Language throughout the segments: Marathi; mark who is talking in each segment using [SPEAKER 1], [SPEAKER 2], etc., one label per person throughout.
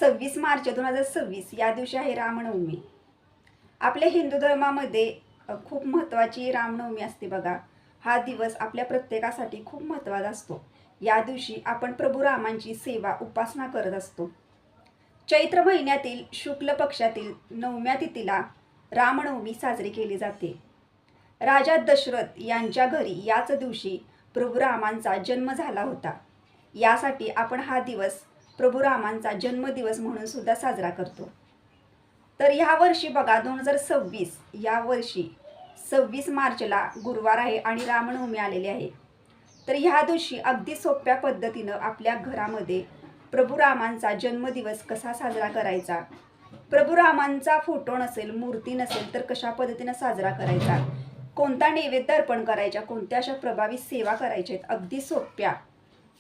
[SPEAKER 1] 26 मार्च 2026 या दिवशी आहे रामनवमी। आपल्या हिंदू धर्मामध्ये खूप महत्त्वाची रामनवमी असते बघा। हा दिवस आपल्या प्रत्येकासाठी खूप महत्त्वाचा असतो। या दिवशी आपण प्रभू रामांची सेवा उपासना करत असतो। चैत्र महिन्यातील शुक्ल पक्षातील 9व्या तिथीला रामनवमी साजरी केली जाते। राजा दशरथ यांच्या घरी याच दिवशी प्रभू रामांचा जन्म झाला होता। यासाठी आपण हा दिवस प्रभू रामांचा जन्मदिवस म्हणून सुद्धा साजरा करतो। तर ह्या वर्षी बघा 2026 या वर्षी 26 मार्चला गुरुवार आहे आणि रामनवमी आलेली आहे। तर ह्या दिवशी अगदी सोप्या पद्धतीनं आपल्या घरामध्ये प्रभू रामांचा जन्मदिवस कसा साजरा करायचा, प्रभू रामांचा फोटो नसेल, मूर्ती नसेल तर कशा पद्धतीनं साजरा करायचा, कोणता नैवेद्य अर्पण करायचा, कोणत्या अशा प्रभावी सेवा करायच्या आहेत, अगदी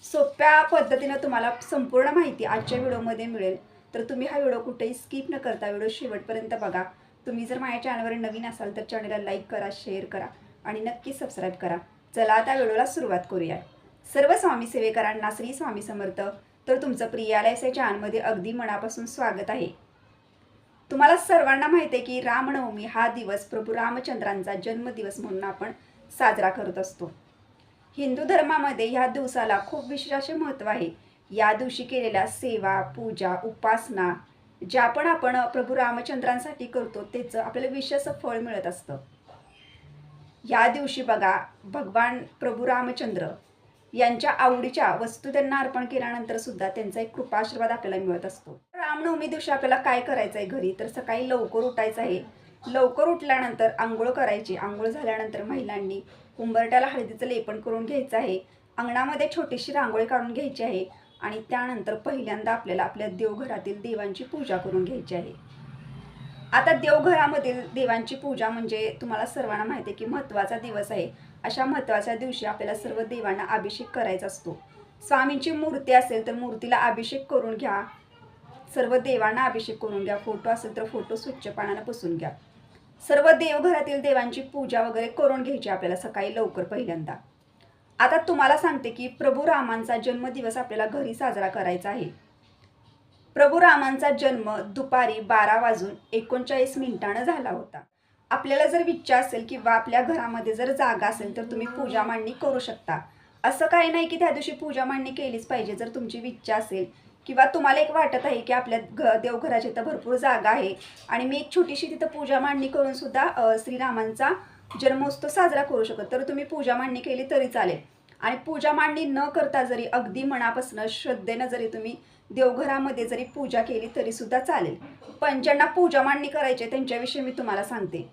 [SPEAKER 1] सोप्या पद्धतीनं तुम्हाला संपूर्ण माहिती आजच्या व्हिडिओमध्ये मिळेल। तर तुम्ही हा व्हिडिओ कुठेही स्किप न करता व्हिडिओ शेवटपर्यंत बघा। तुम्ही जर माझ्या चॅनलवर नवीन असाल तर चॅनलला लाईक करा, शेअर करा आणि नक्की सबस्क्राईब करा। चला आता व्हिडिओला सुरुवात करूया। सर्व स्वामी सेवेकरांना श्री स्वामी समर्थ। तर तुमचं प्रियालय या चॅनलमध्ये अगदी मनापासून स्वागत आहे। तुम्हाला सर्वांना माहिती आहे की रामनवमी हा दिवस प्रभू रामचंद्रांचा जन्मदिवस म्हणून आपण साजरा करत असतो। हिंदू धर्मामध्ये ह्या दिवसाला खूप विशेष असे महत्त्व आहे। या दिवशी केलेल्या सेवा, पूजा, उपासना ज्या पण आपण प्रभू रामचंद्रांसाठी करतो त्याचं आपल्याला विशेष फळ मिळत असतं। या दिवशी बघा भगवान प्रभू रामचंद्र यांच्या आवडीच्या वस्तू त्यांना अर्पण केल्यानंतर सुद्धा त्यांचा एक कृपाशीर्वाद आपल्याला मिळत असतो। रामनवमी दिवशी आपल्याला काय करायचं आहे घरी, तर सकाळी लवकर उठायचं आहे। लवकर उठल्यानंतर आंघोळ करायची। आंघोळ झाल्यानंतर महिलांनी उंबरट्याला हळदीचं लेपन करून घ्यायचं आहे। अंगणामध्ये छोटीशी रांगोळी काढून घ्यायची आहे आणि त्यानंतर पहिल्यांदा आपल्याला आपल्या देवघरातील देवांची पूजा करून घ्यायची आहे। आता देवघरामधील देवांची पूजा म्हणजे तुम्हाला सर्वांना माहिती आहे की महत्त्वाचा दिवस आहे। अशा महत्त्वाच्या दिवशी आपल्याला सर्व देवांना अभिषेक करायचा असतो। स्वामींची मूर्ती असेल तर मूर्तीला अभिषेक करून घ्या, सर्व देवांना अभिषेक करून घ्या, फोटो असेल तर फोटो स्वच्छ पाण्याने पुसून घ्या। सर्व देवघरातील देवांची पूजा वगैरे करून घ्यायची आपल्याला सकाळी लवकर पहिल्यांदा। आता तुम्हाला सांगते की प्रभू रामांचा जन्मदिवस आपल्याला घरी साजरा करायचा आहे। प्रभू रामांचा जन्म दुपारी 12:39 झाला होता। आपल्याला जर इच्छा असेल किंवा आपल्या घरामध्ये जर जागा असेल तर तुम्ही पूजा मांडणी करू शकता। असं काही नाही की त्या दिवशी पूजा मांडणी केलीच पाहिजे। जर तुमची इच्छा असेल किंवा तुम्हाला एक वाटत आहे की आपल्या देवघराची तर भरपूर जागा आहे आणि मी एक छोटीशी तिथं पूजा मांडणी करून सुद्धा श्रीरामांचा जन्मोत्सव साजरा करू शकतो, तर तुम्ही पूजा मांडणी केली तरी चालेल। आणि पूजा मांडणी न करता जरी अगदी मनापासून श्रद्धेनं जरी तुम्ही देवघरामध्ये जरी पूजा केली तरी सुद्धा चालेल। पण ज्यांना पूजा मांडणी करायची त्यांच्याविषयी मी तुम्हाला सांगते।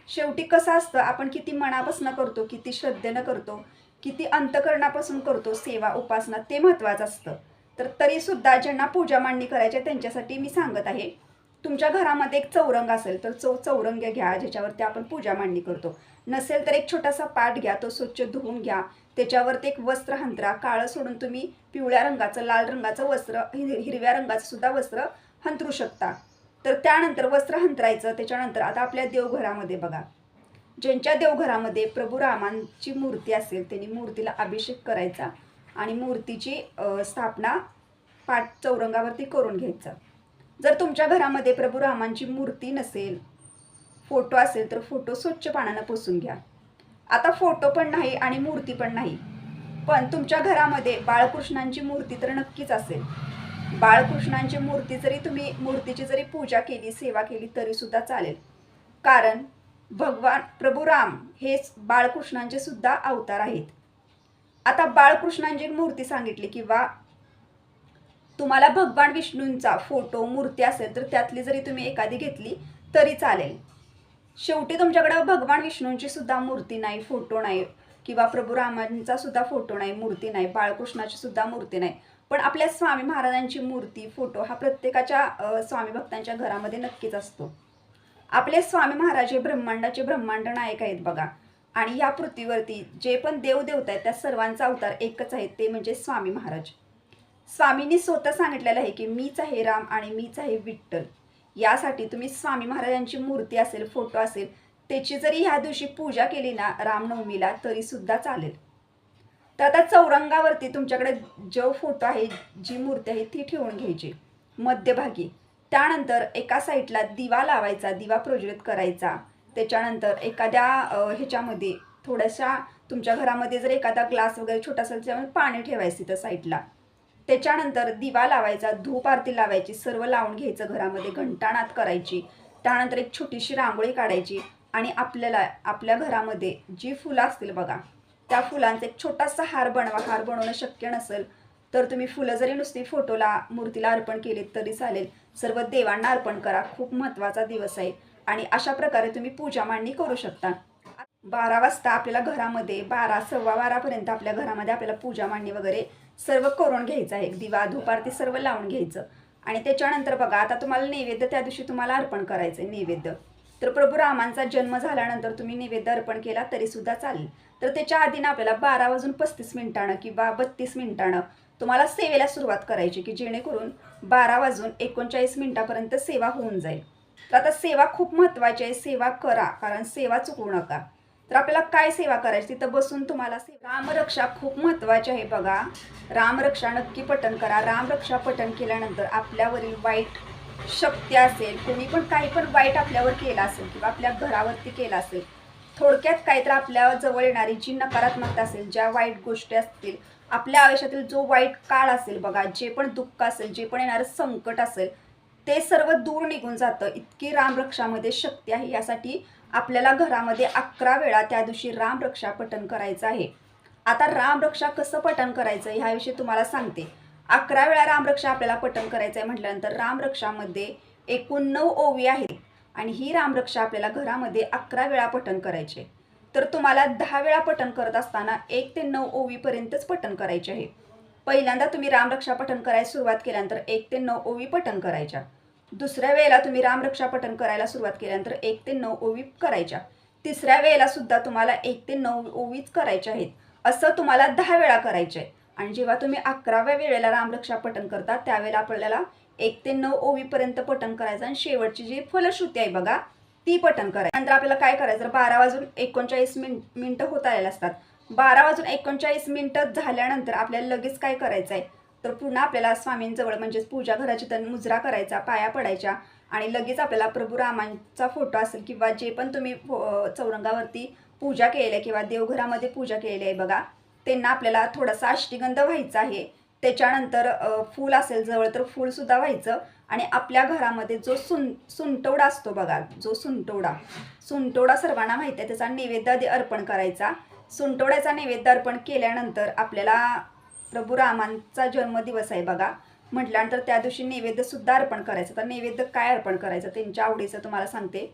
[SPEAKER 1] शेवटी कसं असतं, आपण किती मनापासून करतो, किती श्रद्धेनं करतो, किती अंतकरणापासून करतो सेवा उपासना, ते महत्त्वाचं असतं। तर तरी सुद्धा ज्यांना पूजा मांडणी करायची त्यांच्यासाठी मी सांगत आहे, तुमच्या घरामध्ये एक चौरंग असेल तर चौरंग घ्या ज्याच्यावरती आपण पूजा मांडणी करतो। नसेल तर एक छोटासा पाट घ्या, तो स्वच्छ धुवून घ्या, त्याच्यावरती एक वस्त्र हंतरा। काळं सोडून तुम्ही पिवळ्या रंगाचं, लाल रंगाचं वस्त्र, हिरव्या रंगाचं सुद्धा वस्त्र हंतरू शकता। तर त्यानंतर वस्त्र हंतरायचं। त्याच्यानंतर आता आपल्या देवघरामध्ये बघा, ज्यांच्या देवघरामध्ये प्रभू रामांची मूर्ती असेल त्यांनी मूर्तीला अभिषेक करायचा आणि मूर्तीची स्थापना पाट चौरंगावरती करून घ्यायचा। जर तुमच्या घरामध्ये प्रभू रामांची मूर्ती नसेल, फोटो असेल तर फोटो स्वच्छ पाण्यानं पुसून घ्या। आता फोटो पण नाही आणि मूर्ती पण नाही, पण तुमच्या घरामध्ये बाळकृष्णांची मूर्ती तर नक्कीच असेल। बाळकृष्णांची मूर्ती जरी तुम्ही मूर्तीची जरी पूजा केली, सेवा केली तरी सुद्धा चालेल, कारण भगवान प्रभू राम हेच बाळकृष्णांचे सुद्धा अवतार आहेत। आता बाळकृष्णांची मूर्ती सांगितली किंवा तुम्हाला भगवान विष्णूंचा फोटो मूर्ती असेल तर त्यातली जरी तुम्ही एखादी घेतली तरी चालेल। शेवटी तुमच्याकडे भगवान विष्णूंची सुद्धा मूर्ती नाही, फोटो नाही, किंवा प्रभू रामांचा सुद्धा फोटो नाही, मूर्ती नाही, बाळकृष्णाची सुद्धा मूर्ती नाही, पण आपल्या स्वामी महाराजांची मूर्ती, फोटो हा प्रत्येकाच्या स्वामी भक्तांच्या घरामध्ये नक्कीच असतो। आपले स्वामी महाराज हे ब्रह्मांडाचे ब्रह्मांड नायक आहेत बघा। आणि या पृथ्वीवरती जे पण देवदेवता आहेत त्या सर्वांचा अवतार एकच आहे, ते म्हणजे स्वामी महाराज। स्वामींनी स्वतः सांगितलेलं आहे की मीच आहे राम आणि मीच आहे विठ्ठल। यासाठी तुम्ही स्वामी महाराजांची मूर्ती असेल, फोटो असेल, त्याची जरी ह्या दिवशी पूजा केली ना रामनवमीला तरी सुद्धा चालेल। तर आता चौरंगावरती तुमच्याकडे जो फोटो आहे, जी मूर्ती आहे ती ठेवून घ्यायची मध्यभागी. त्यानंतर एका साईडला दिवा लावायचा, दिवा प्रज्वलित करायचा. त्याच्यानंतर एखाद्या ह्याच्यामध्ये थोड्याशा तुमच्या घरामध्ये जर एखादा ग्लास वगैरे छोटासा त्याच्यामध्ये पाणी ठेवायचं तिथं साईडला. त्याच्यानंतर दिवा लावायचा, धूप आरती लावायची, सर्व लावून घ्यायचं घरामध्ये, घंटानाद करायची. त्यानंतर एक छोटीशी रांगोळी काढायची आणि आपल्याला आपल्या घरामध्ये जी फुलं असतील बघा, त्या फुलांचा एक छोटासा हार बनवा. हार बनवणं शक्य नसेल तर तुम्ही फुलं जरी नुसती फोटोला मूर्तीला अर्पण केलीत तरी चालेल. सर्व देवांना अर्पण करा. खूप महत्त्वाचा दिवस आहे आणि अशा प्रकारे तुम्ही पूजा मांडणी करू शकता. 12 वाजता आपल्याला घरामध्ये 12 सव्वा 12पर्यंत आपल्या घरामध्ये आपल्याला पूजा मांडणी वगैरे सर्व करून घ्यायचं आहे. दिवा धूप आरती सर्व लावून घ्यायचं आणि त्याच्यानंतर बघा आता तुम्हाला नैवेद्य त्या दिवशी तुम्हाला अर्पण करायचं आहे. नैवेद्य तर प्रभू रामांचा जन्म झाल्यानंतर तुम्ही नैवेद्य अर्पण केला तरीसुद्धा चालेल. तर त्याच्या आधीनं आपल्याला 12:35 किंवा 32 तुम्हाला सेवेला सुरुवात करायची की जेणेकरून 12:39 सेवा होऊन जाईल. तर आता सेवा खूप महत्त्वाची आहे. सेवा करा, कारण सेवा चुकवू नका. तर आपल्याला काय सेवा करायची तिथं बसून तुम्हाला रामरक्षा खूप महत्त्वाची आहे बघा. रामरक्षा नक्की पठण करा. रामरक्षा पठण केल्यानंतर आपल्यावरील वाईट शक्ती असेल, कोणी पण काही पण वाईट आपल्यावर केलं असेल किंवा आपल्या घरावरती केलं असेल, थोडक्यात काय तर आपल्या जवळ येणारी जी नकारात्मकता असेल, ज्या वाईट गोष्टी असतील, आपल्या आयुष्यातील जो वाईट काळ असेल बघा, जे पण दुःख असेल, जे पण येणारं संकट असेल, ते सर्व दूर निघून जातं. इतकी रामरक्षामध्ये शक्ती आहे. यासाठी आपल्याला घरामध्ये 11 वेळा त्या दिवशी रामरक्षा पठण करायचं आहे. आता रामरक्षा कसं पठण करायचं ह्याविषयी तुम्हाला सांगते. 11 वेळा रामरक्षा आपल्याला पठण करायचं आहे म्हटल्यानंतर रामरक्षामध्ये एकूण 9 ओवी आहेत आणि ही रामरक्षा आपल्याला घरामध्ये 11 वेळा पठण करायचे. तर तुम्हाला 10 वेळा पठण करत असताना 1 ते 9 ओवीपर्यंतच पठण करायचे आहे. पहिल्यांदा तुम्ही रामरक्षा पठण करायला सुरुवात केल्यानंतर 1 ते 9 ओवी पठण करायच्या. दुसऱ्या वेळेला तुम्ही रामरक्षा पठण करायला सुरुवात केल्यानंतर 1 ते 9 ओवी करायच्या. तिसऱ्या वेळेला सुद्धा तुम्हाला 1 ते 9 ओवीच करायच्या आहेत. असं तुम्हाला 10 वेळा करायचे आहे. आणि जेव्हा तुम्ही 11व्या वेळेला रामरक्षा पठण करता त्यावेळेला आपल्याला 1 ते 9 ओवीपर्यंत पठण करायचं आणि शेवटची जी फलश्रुती आहे बघा ती पठण करायची. नंतर आपल्याला काय करायचं, 12:39 होत आलेले असतात. 12:39 झाल्यानंतर आपल्याला लगेच काय करायचं आहे, तर पुन्हा आपल्याला स्वामींजवळ म्हणजेच पूजा घराची मुजरा करायचा, पाया पडायच्या आणि लगेच आपल्याला प्रभू रामांचा फोटो असेल किंवा जे पण तुम्ही चौरंगावरती पूजा केलेली आहे किंवा देवघरामध्ये पूजा केलेली आहे बघा, त्यांना आपल्याला थोडासा अष्टगंध व्हायचा आहे. त्याच्यानंतर फूल असेल जवळ तर फूलसुद्धा व्हायचं आणि आपल्या घरामध्ये जो सुंटवडा असतो बघा, जो सुंटवडा सर्वांना माहिती आहे, त्याचा नैवेद्य आधी अर्पण करायचा. सुंटवड्याचा नैवेद्य अर्पण केल्यानंतर आपल्याला प्रभू रामांचा जन्मदिवस आहे बघा म्हटल्यानंतर त्या दिवशी नैवेद्यसुद्धा अर्पण करायचं. तर नैवेद्य काय अर्पण करायचं त्यांच्या आवडीचं तुम्हाला सांगते.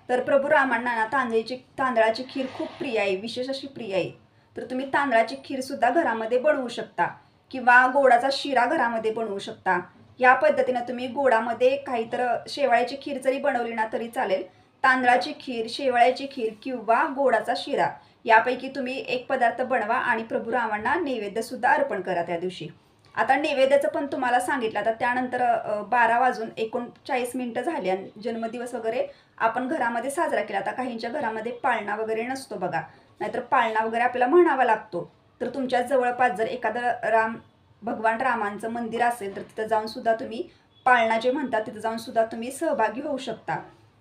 [SPEAKER 1] तर प्रभू रामांना ना तांदळाची खीर खूप प्रिय आहे, विशेष अशी प्रिय आहे. तर तुम्ही तांदळाची खीरसुद्धा घरामध्ये बनवू शकता किंवा गोडाचा शिरा घरामध्ये बनवू शकता. या पद्धतीनं तुम्ही गोडामध्ये काहीतर शेवाळ्याची खीर जरी बनवली ना तरी चालेल. तांदळाची खीर, शेवाळ्याची खीर किंवा गोडाचा शिरा यापैकी तुम्ही एक पदार्थ बनवा आणि प्रभू रामांना नैवेद्यसुद्धा अर्पण करा त्या दिवशी. आता नैवेद्याचं पण तुम्हाला सांगितलं. आता त्यानंतर 12:39 झाले आणि जन्मदिवस वगैरे आपण घरामध्ये साजरा केला. आता काहींच्या घरामध्ये पाळणा वगैरे नसतो बघा, नाहीतर पाळणा वगैरे आपल्याला म्हणावा लागतो. तर तुमच्या जवळपास जर एखादं भगवान रामांचं मंदिर असेल तर तिथं जाऊन सुद्धा तुम्ही पाळणा जे म्हणतात तिथं जाऊन सुद्धा तुम्ही सहभागी होऊ शकता.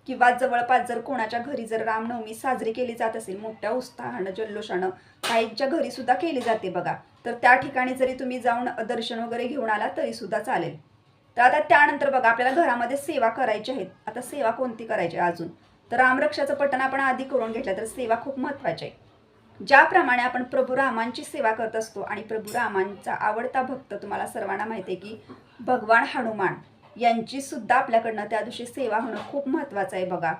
[SPEAKER 1] किंवा जवळपास जर कोणाच्या घरी जर रामनवमी साजरी केली जात असेल मोठ्या उत्साहानं जल्लोषानं, काहींच्या घरी सुद्धा केली जाते बघा, तर त्या ठिकाणी जरी तुम्ही जाऊन दर्शन वगैरे घेऊन आला तरीसुद्धा चालेल. तर आता त्यानंतर बघा आपल्याला घरामध्ये सेवा करायची आहेत. आता सेवा कोणती करायची अजून, तर रामरक्षाचं पठण आपण आधी करून घेतलं. तर सेवा खूप महत्त्वाची आहे. ज्याप्रमाणे आपण प्रभू रामांची सेवा करत असतो आणि प्रभू रामांचा आवडता भक्त तुम्हाला सर्वांना माहिती आहे की भगवान हनुमान यांची सुद्धा आपल्याकडनं त्या दिवशी सेवा होणं खूप महत्त्वाचं आहे बघा.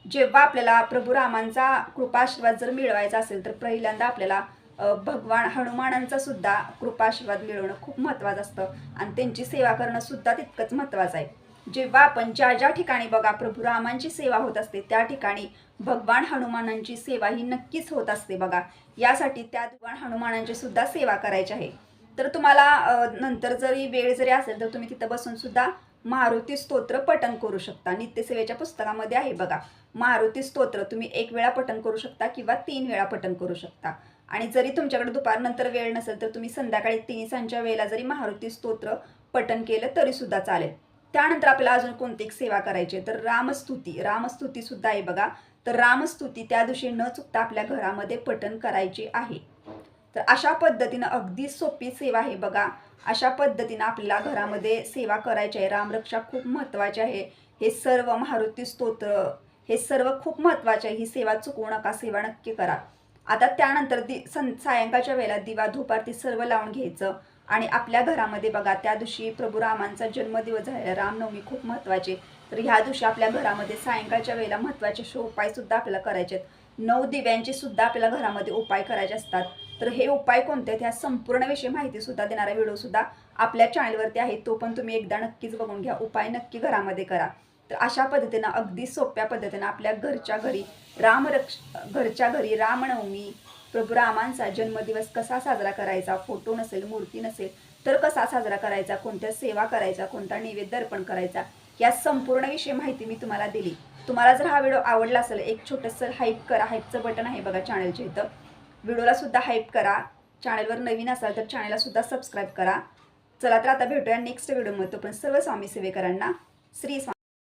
[SPEAKER 1] जेव्हा आपल्याला प्रभू रामांचा कृपाशीर्वाद जर मिळवायचा असेल तर पहिल्यांदा आपल्याला भगवान हनुमानांचा सुद्धा कृपाशीर्वाद मिळवणं खूप महत्त्वाचं असतं आणि त्यांची सेवा करणं सुद्धा तितकंच महत्त्वाचं आहे. जेव्हा आपण ज्या ठिकाणी बघा प्रभू रामांची सेवा होत असते त्या ठिकाणी भगवान हनुमानांची सेवा ही नक्कीच होत असते बघा. यासाठी त्या भगवान हनुमानांची सुद्धा सेवा करायची आहे. तर तुम्हाला नंतर जरी वेळ जरी असेल तर तुम्ही तिथं बसून सुद्धा मारुती स्तोत्र पठण करू शकता. नित्यसेवेच्या पुस्तकामध्ये आहे बघा, मारुती स्तोत्र तुम्ही 1 वेळा पठण करू शकता किंवा 3 वेळा पठण करू शकता. आणि जरी तुमच्याकडे दुपारनंतर वेळ नसेल तर तुम्ही संध्याकाळी 3 सांच्या वेळेला जरी मारुती स्तोत्र पठण केलं तरी सुद्धा चालेल. त्यानंतर आपल्याला अजून कोणती एक सेवा करायची आहे, तर रामस्तुती सुद्धा आहे बघा. तर रामस्तुती त्या दिवशी न चुकता आपल्या घरामध्ये पठण करायची आहे. तर अशा पद्धतीनं अगदी सोपी सेवा आहे बघा. अशा पद्धतीनं आपल्याला घरामध्ये सेवा करायची आहे. रामरक्षा खूप महत्त्वाची आहे. हे सर्व मारुती स्तोत्र हे सर्व खूप महत्त्वाचे आहे. ही सेवा चुकवू नका, सेवा नक्की करा. आता त्यानंतर सायंकाळच्या वेळेला दिवा धूप आरती सर्व लावून घ्यायचं. आणि आपल्या घरामध्ये बघा त्या दिवशी प्रभू रामांचा जन्मदिवस झालेला, रामनवमी खूप महत्त्वाची. तर ह्या दिवशी आपल्या घरामध्ये सायंकाळच्या वेळेला महत्त्वाचे उपाय सुद्धा आपल्याला करायचे आहेत. 9 दिव्यांचे सुद्धा आपल्याला घरामध्ये उपाय करायचे असतात. तर हे उपाय कोणते आहेत ह्या संपूर्ण विषयी माहिती सुद्धा देणारा व्हिडिओ सुद्धा आपल्या चॅनलवरती आहे. तो पण तुम्ही एकदा नक्कीच बघून घ्या. उपाय नक्की घरामध्ये करा. तर अशा पद्धतीनं अगदी सोप्या पद्धतीनं आपल्या घरच्या घरी रामनवमी प्रभू रामांचा जन्मदिवस कसा साजरा करायचा, फोटो नसेल, मूर्ती नसेल तर कसा साजरा करायचा, कोणत्या सेवा करायचा, कोणता नैवेद्य अर्पण करायचा, या संपूर्ण विषयी माहिती मी तुम्हाला दिली. तुम्हाला जर हा व्हिडिओ आवडला असेल एक छोटंसं हाईप करा. हाईपचं बटन आहे बघा चॅनलच्या इथं. व्हिडिओला सुद्धा हाईप करा. चॅनलवर नवीन असाल तर चॅनलला सुद्धा सबस्क्राईब करा. चला तर आता भेटूया नेक्स्ट व्हिडिओमध्ये. पण सर्व स्वामी सेवेकरांना श्री स्वामी.